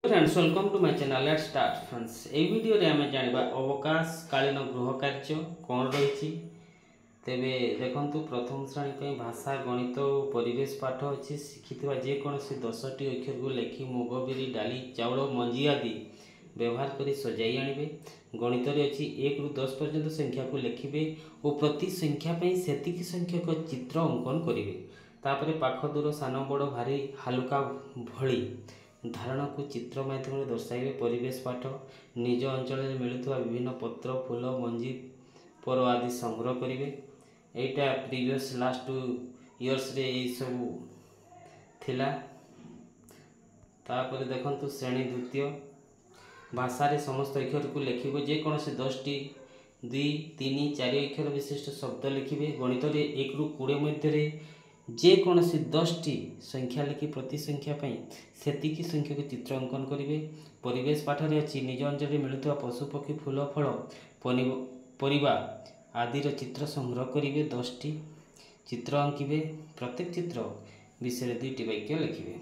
Friends welcome to my channel let's start friends ए video रे हमें जानबा अवकाश कालीन गृह कार्य कौन रही तेबे देखंतु प्रथम श्रेणी पे भाषा गणित और परिवेश पाठ अच्छी शिखिथिबा जे कोनोसी 10टी अक्षर को लेखि मुग बिरी डाली चाउल मंजी आदि व्यवहार करी सजाई आनिबे। गणित रे अछि 1 रु 10 पर्यंत संख्या को लेखिबे और प्रति संख्या पे सेतिकी संख्यक चित्र अंकन करिवे। तापरे पाख दूर सान बड़ भारी हालुका भली धारण को चित्र माध्यम दर्शाइबे। परिवेश पाठ निज अंचल में मिलुवा विभिन्न पत्र फूल मंजी पर आदि संग्रह करेंगे। एटा प्रीवियस लास्ट 2 इयर्स रे यही सब थिला। तापर देखंतु श्रेणी द्वितीय भाषा रे समस्त अक्षर को लिखिबो जे कोनोसी 10टी 2 3 4 अक्षर विशिष्ट शब्द लिखिबे। गणित रे 1 रु 20 मध्य रे जे कोनोसी 10टी संख्या लिखि प्रति संख्या पई सेतिकी संख्यक चित्र अंकन करेंगे। परिवेश पाठ रे अछि निज अंचल में मिलुवा पशु पक्षी फूल फल पनिपरिबा आदि चित्र संग्रह करेंगे। 10टी चित्र अंकिबे। प्रत्येक चित्र विषय 2टी वाक्य लिखिबे।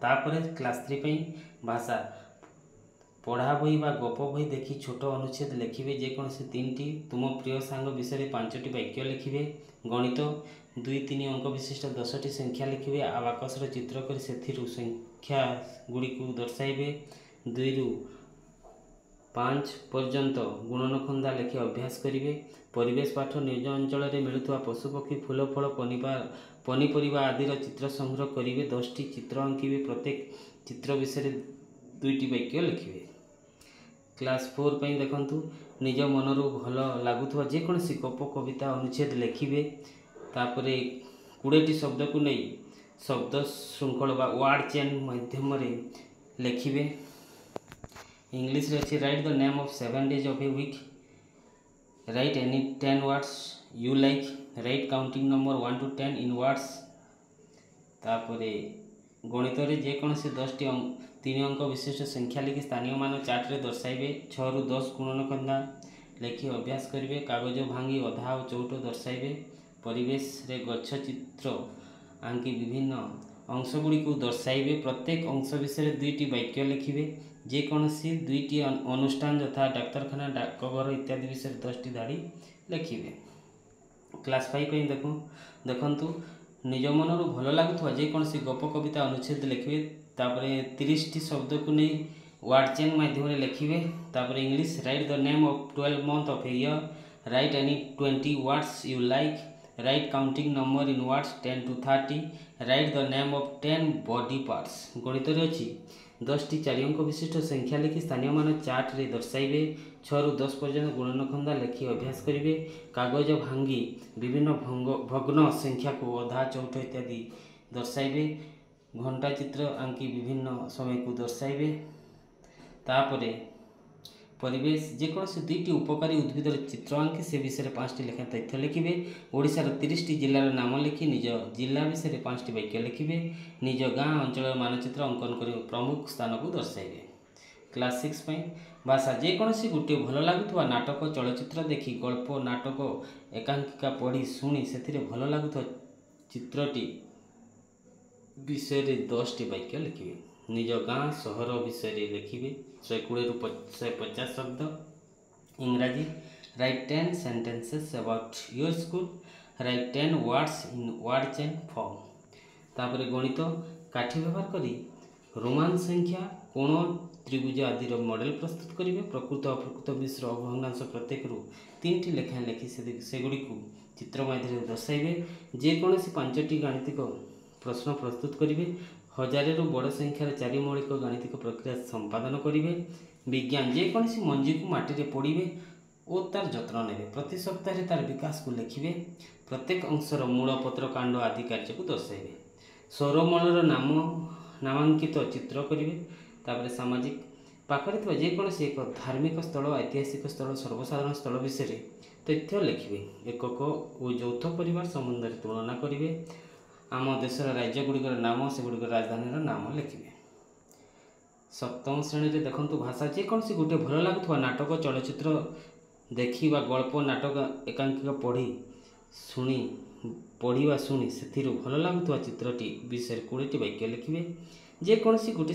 तापर क्लास 3 पई भाषा पढ़ा बही बा गप बही देखि छोट अनुच्छेद लिखिबे। जे कोनोसी 3टी तुम प्रिय सांग विषय 5टी वाक्य लिखिबे। गणित 2-3 अंक विशिष्ट 10टी संख्या लिखिबे। आबाकस चित्र कर सेथिरु संख्या गुड़ी को दर्शाइबे। 2 रु 5 पर्यंत गुणन खंदा लिखि अभ्यास करिवे। परिवेश पाठ निज अंचल में मिलुवा पशु पक्षी फूल फल पनिपरिबा आदि चित्र संग्रह करिवे। 10टी चित्र अंकिबे। प्रत्येक चित्र विषय 2टी वाक्य लिखिबे। क्लास 4 पई देखंतु निज मनरु भल लागुथवा जे कोनोसी गप कविता अनुच्छेद लिखिबे। तापरे 20टी शब्द को नहीं शब्द श्रृंखल बा वर्ड चेन माध्यम रे लिखिबे। इंग्लिश रे अछि write the name of 7 days of a week. Write any 10 words you like. Write counting number 1 to 10 in words. तापरे गणित रे जे कोनोसी 10टी 3 अंक विशिष्ट संख्या लिखि स्थानीय मान चार्ट रे दर्शाइबे। 6 रु 10 गुणन खंदा लिखि अभ्यास करिवे। कागज भांगी अधा और चौट दर्शाइबे। परिवेश रे गच्छ चित्र आंकी विभिन्न अंश गुड़ी को दर्शाइबे। प्रत्येक अंश विषय 2टी वाक्य लिखिबे। जे कोनोसी 2टी अनुष्ठान यथा डाक्तरखाना डाकघर इत्यादि विषय 10टी धाड़ी लिखिबे। क्लास 5 पे देखंतु निज मनरु भल लागुथवा जे कोनोसी गप कविता अनुच्छेद लिखिबे। तापरे 30टी शब्द को नहीं वर्ड चेन माध्यम रे लिखिबे। तापरे English right the name of 12 month of a year. Right any 20 words you like. Write counting number in words 10 to 30। Right the name of 10 body parts. गणित रे अछि 10टी 4 अंक विशिष्ट संख्या लिखि स्थानीय मान चार्ट रे दर्शाइबे। 6 रु 10 पर्यंत गुणन खंदा लिखि अभ्यास करिवे। कागज भांगी विभिन्न भग्न संख्या को अधा चौथ इत्यादि दर्शाइबे। घंटा चित्र आंकी विभिन्न समय को दर्शाइबे। तापरे परिवेश जे कोनोसी 2टी उपकारी उद्भिद चित्र आंकी से विषय 5टी लेखा तथ्य लिखिबे। ओडिशार 30टी जिल्लार नाम लिखि निज जिला विषय 5टी वाक्य लिखिबे। निज गाँ अंचल मानचित्र अंकन कर प्रमुख स्थान को दर्शाइबे। क्लास 6 पई भाषा जे कोनोसी गुटे भल लागुथवा नाटक चलचित्र देखि गल्प नाटक एकांकिका पढ़ी शुणी सेथिरे भल लागुथवा चित्रटी विषय 10टी वाक्य लिखिबे। निज गाँ सहर विषय लिखिबे। 120 रु 150 शब्द। इंग्राजी write 10 sentences about your school. Write 10 words in word chain form. तापरे गणित काठी व्यवहार करी रोमान संख्या कोण त्रिभुज आदि मॉडल प्रस्तुत करेंगे। प्रकृत अप्रकृत मिश्र अभग्नांश प्रत्येक 3टी लेखा लिखि सेगुड़ी को चित्र माध्यम दर्शाइबे। जेकोसी 5टी गाणितिक प्रश्न प्रस्तुत करेंगे। 1000 रु बड़ संख्यार 4 मौलिक गाणितिक प्रक्रिया संपादन करेंगे। विज्ञान जेकोसी मंजी को माटी रे पोड़िबे और तार जत्न नेबे। प्रति सप्ताह तार विकास को लिखिबे। प्रत्येक अंशर मूल पत्र कांड आदि कार्य को दर्शाइबे। सौरमंडल नामांकित चित्र करेंगे। तापर सामाजिक पाखरे जेकोसी एक धार्मिक स्थल ऐतिहासिक स्थल सर्वसाधारण स्थल विषय तथ्य लिखिबे। एकक और यौथ परिवार संबंध में तुलना करेंगे। आम देशर राज्य गुड़िकर नाम से गुड़िक राजधानी नाम लिखिबे। सप्तम श्रेणी रे देखंतु भाषा जेकोसी गुटे भल लागुथवा नाटक चलचित्र देखि बा गल्प नाटक एकांकिका पढ़ा शुणी से भल लगुवा चित्रटी विषय 20टी वाक्य लिखिबे। जेकोसी गोटे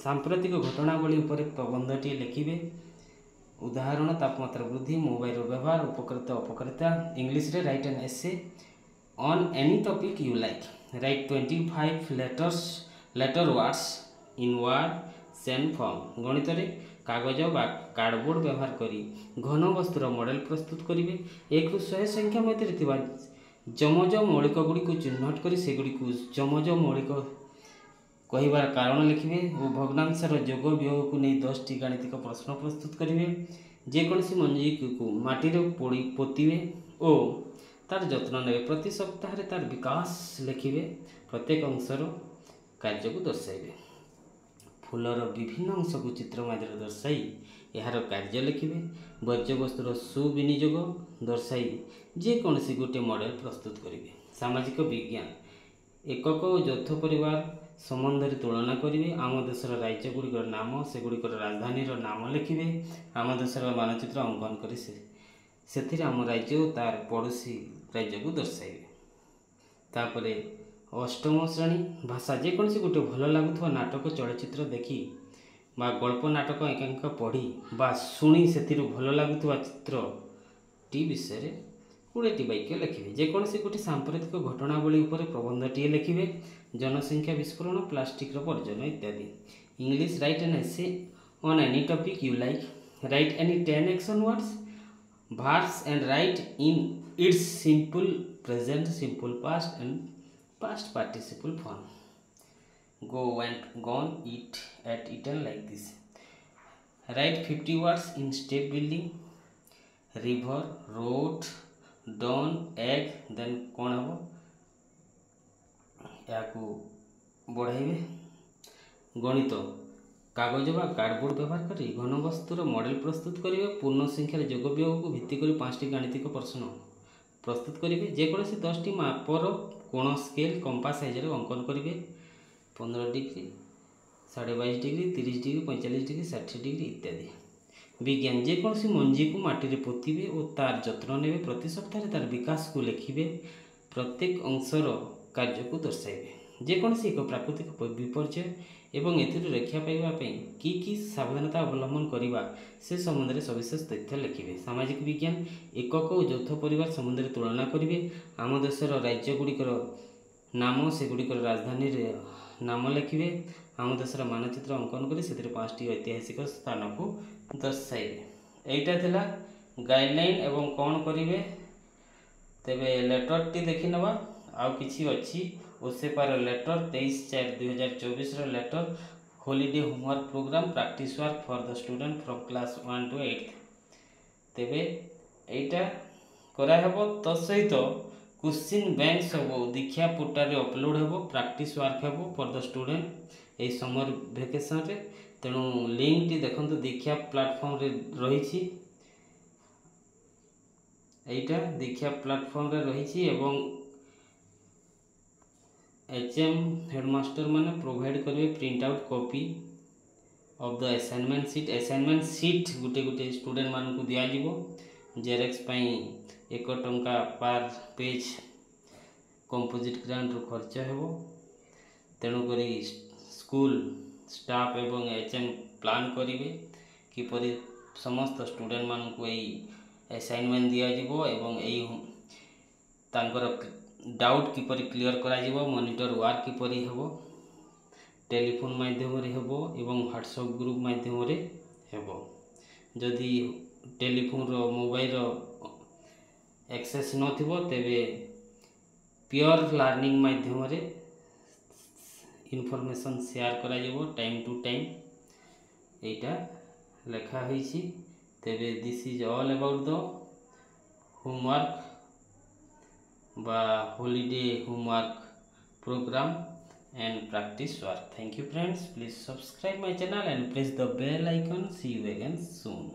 सांप्रतिक घटनावली उपरे प्रबंधटी लिखिबे। उदाहरण तापमात्रा वृद्धि, मोबाइल व्यवहार, उपकारिता अपकारिता। इंग्लिश रे write an essay on any topic you like. Write 25 letter words in word send form. गणित रे कागज बा कार्डबोर्ड व्यवहार करी घन वस्तुर मॉडल प्रस्तुत करिवे। 1 ରୁ 100 संख्या मध्य थिबा जमज मौलिक गुड़ी को चिन्हट करी से गुड़ी को जमज मौलिक कहिबार कारण लिखिबे और भग्नांशर जोग वियोग को नहीं 10टी गाणितिक प्रश्न प्रस्तुत करिवे। जेकोसी मंजी को माटी रे पोड़ी पोतीबे और तार जत्न नेबे। प्रति सप्ताह रे तार विकास लिखिबे। प्रत्येक अंशर कार्य को दर्शाइबे। फूलर विभिन्न अंश को चित्र माध्यम दर्शाई यार कार्य लिखिबे। वर्ज्य वस्तुर सुविनियोग दर्शाई जेकोसी गोटे मॉडल प्रस्तुत करिवे। सामाजिक विज्ञान एकक और यौथ परिवार संबंध तुलना करेंगे। आम देशर राज्य गुड़िकर नाम से गुड़िकर राजधानी नाम लिखिबे। आम देशर मानचित्र अंकन कर से आम राज्य और तार पड़ोसी राज्य को दर्शाइबे। तापरे अष्टम श्रेणी भाषा जेकोसी गोटे भल लगुवा नाटक चलचित्र देखी बा गल्प नाटक एकांक पढ़ी बा शुणी से भल लगुवा चित्र टी विषय 20टी वाक्य लिखिबे। जेकोसी गोटे सांप्रतिक घटनावली उपरे प्रबंधटीए लिखिबे। जनसंख्या विस्फोरण, प्लास्टिक वर्जन इत्यादि। English right an essay on any topic you like. Right any 10 action words verbs and write in its simple present, simple past and past participle form. Go, went, gone, eat, ate, eaten like this. Write 50 words in step building. River, road, dawn, egg, then कौन हम या को बढ़ाइबे। गणित कागज बा cardboard व्यवहार करी घन वस्तुर मॉडल प्रस्तुत करेंगे। पूर्ण संख्यार जोग वियोग को भित्ति कर 5टी गाणितिक प्रश्न प्रस्तुत करेंगे। जेकोसी 10टी मापर कोण स्केल कंपास साइज अंकन करेंगे। 15 degree, 22.5 degree, 30 degree, 45 degree, 60 degree इत्यादि। विज्ञान जेकोसी मंजी को माटी पोतीबे और तार जत्न नेबे। प्रति सप्ताह तार विकास को लिखिबे। प्रत्येक अंशर कार्य को दर्शाइबे। जेकोसी एक प्राकृतिक विपर्यय एवं एथिरु रक्षा पाइबा कि सावधानता अवलंबन करिबा से संबंध में सविशेष तथ्य लिखिबे। सामाजिक विज्ञान एकक और यौथ परिवार संबंध में तुलना करिबे। आम देशर राज्य गुड़िकर नाम से गुड़िकर राजधानी नाम लिखिबे। आम देशर मानचित्र अंकन करी से 5टी ऐतिहासिक स्थान को दर्शाइबे। एटा थिला गाइडलाइन एवं कौन करिबे। तेबे लेटर टी देखि नबा आउ किछि अछि उससे पर letter 23/4/2024 letter holiday homework programme practice work for the student from class 1 to 8। तेबे एटा करा हेबो। तो सहित क्वेश्चन बैंक सब दीक्षा पोर्टल रे अपलोड हेबो। प्रैक्टिस वर्क हेबो for the student A summer vacation रे। तेणु लिंक टी देखंतु दीक्षा प्लेटफॉर्म रे रहिछि। एटा दीक्षा प्लेटफॉर्म रे रहिछि एवं HM हेडमास्टर माने प्रोवाइड करेंगे print out copy of the assignment seat. Assignment seat Gute Gute student मान को दिया जीवो। जेरेक्स पई 1 टंका पर पेज कंपोजिट ग्रांट रो खर्च हेबो। तेणु करी स्कूल स्टाफ एवं HM प्लान करिवे किपरि समस्त स्टूडेंट मान को एई असाइनमेंट दिया जीवो एवं एई तांकर डाउट किपरि क्लियर करा जीवो। मॉनिटर वर्क किपरि हेबो। टेलीफोन माध्यम रे हेबो एवं व्हाट्सएप ग्रुप माध्यम रे हेबो। जदि टेलीफोन रो मोबाइल रो एक्सेस न थिबो तेबे प्योर लर्निंग माध्यम रे इनफॉरमेशन शेयर करा जीवो टाइम टू टाइम। एटा लेखा होईछि। तेबे this is all about the homework बा holiday homework program and practice work. Thank you friends. Please subscribe my channel and press the bell icon. See you again soon.